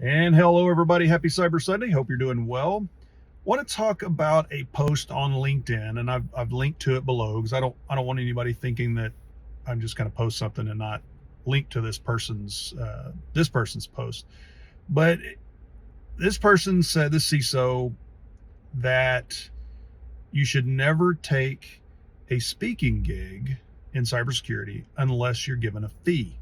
And hello, everybody. Happy Cyber Sunday. Hope you're doing well. Want to talk about a post on LinkedIn, and I've linked to it below because I don't want anybody thinking that I'm just going to post something and not link to this person's post. But this person said, this CISO, that you should never take a speaking gig in cybersecurity unless you're given a fee.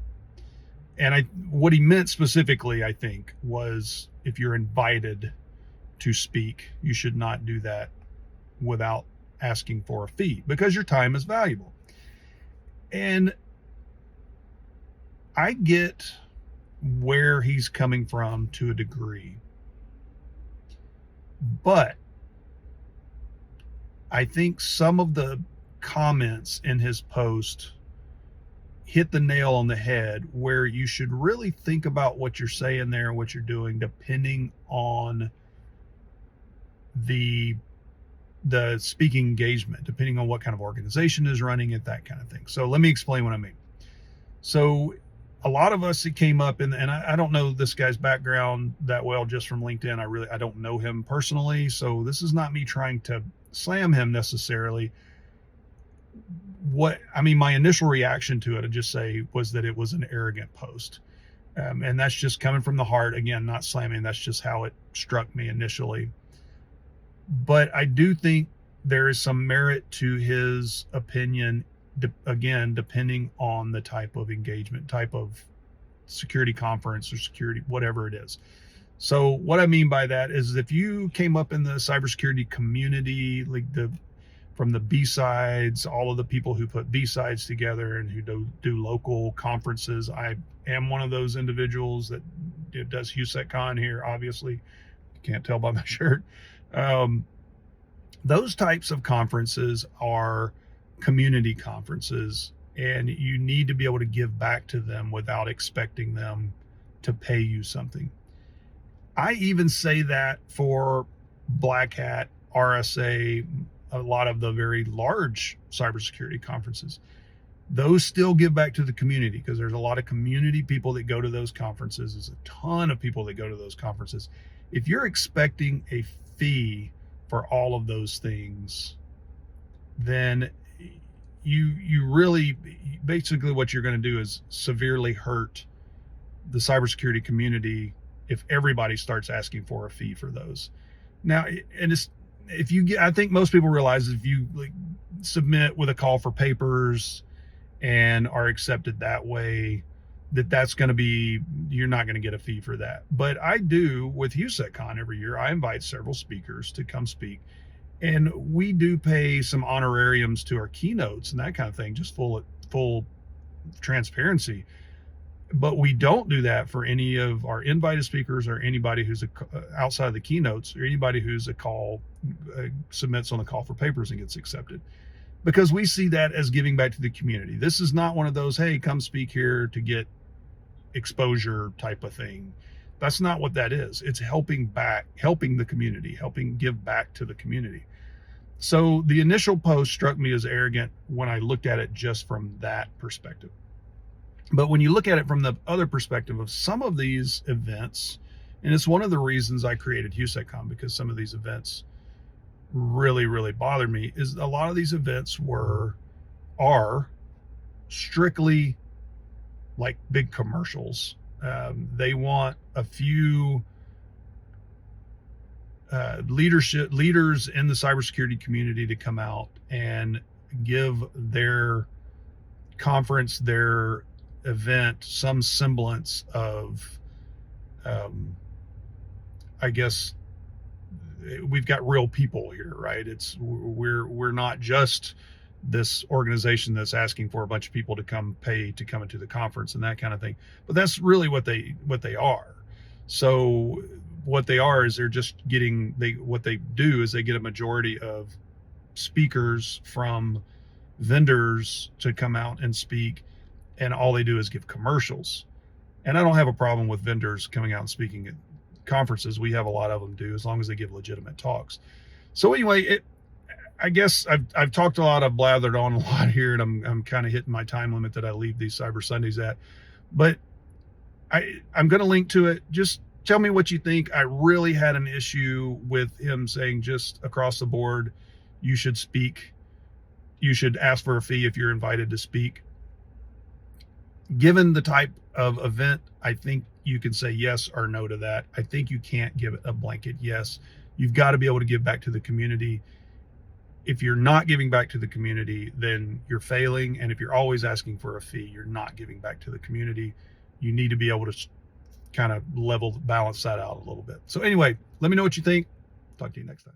And what he meant specifically, I think, was if you're invited to speak, you should not do that without asking for a fee because your time is valuable. And I get where he's coming from to a degree, but I think some of the comments in his post hit the nail on the head where you should really think about what you're saying there and what you're doing depending on the speaking engagement, depending on what kind of organization is running it, that kind of thing. So let me explain what I mean. So a lot of us, it came up and I don't know this guy's background that well just from LinkedIn. I don't know him personally, so this is not me trying to slam him necessarily. My initial reaction to it, I just say, was that it was an arrogant post. And that's just coming from the heart. Again, not slamming. That's just how it struck me initially. But I do think there is some merit to his opinion, again, depending on the type of engagement, type of security conference or security, whatever it is. So what I mean by that is if you came up in the cybersecurity community, like from the B-sides, all of the people who put B-sides together and who do local conferences. I am one of those individuals that does HUSECCon here, obviously. You can't tell by my shirt. Those types of conferences are community conferences, and you need to be able to give back to them without expecting them to pay you something. I even say that for Black Hat, RSA, a lot of the very large cybersecurity conferences. Those still give back to the community because there's a lot of community people that go to those conferences. There's a ton of people that go to those conferences. If you're expecting a fee for all of those things, then you really, basically what you're going to do is severely hurt the cybersecurity community if everybody starts asking for a fee for those. Now, and I think most people realize if you submit with a call for papers and are accepted that way, that's going to be, you're not going to get a fee for that. But I do with HUSECCon every year. I invite several speakers to come speak, and we do pay some honorariums to our keynotes and that kind of thing, just full transparency. But we don't do that for any of our invited speakers or anybody who's outside of the keynotes or anybody who's submits on the call for papers and gets accepted, because we see that as giving back to the community. This is not one of those, hey, come speak here to get exposure type of thing. That's not what that is. It's helping the community, helping give back to the community. So the initial post struck me as arrogant when I looked at it just from that perspective. But when you look at it from the other perspective of some of these events, and it's one of the reasons I created HUSECCon, because some of these events really, really bother me, is a lot of these events are strictly like big commercials. They want a few leaders in the cybersecurity community to come out and give their conference, their event, some semblance of, I guess we've got real people here, right? We're not just this organization that's asking for a bunch of people to come into the conference and that kind of thing. But that's really what they are. So what they are is they're just what they do is they get a majority of speakers from vendors to come out and speak, and all they do is give commercials. And I don't have a problem with vendors coming out and speaking at conferences. We have a lot of them do, as long as they give legitimate talks. So anyway, I guess I've talked a lot, I've blathered on a lot here, and I'm kind of hitting my time limit that I leave these Cyber Sundays at. But I'm going to link to it. Just Tell me what you think. I really had an issue with him saying just across the board, you should speak. You should ask for a fee if you're invited to speak. Given the type of event, I think you can say yes or no to that. I think you can't give it a blanket yes. You've got to be able to give back to the community. If you're not giving back to the community, then you're failing. And if you're always asking for a fee, you're not giving back to the community. You need to be able to kind of balance that out a little bit. So anyway, let me know what you think. Talk to you next time.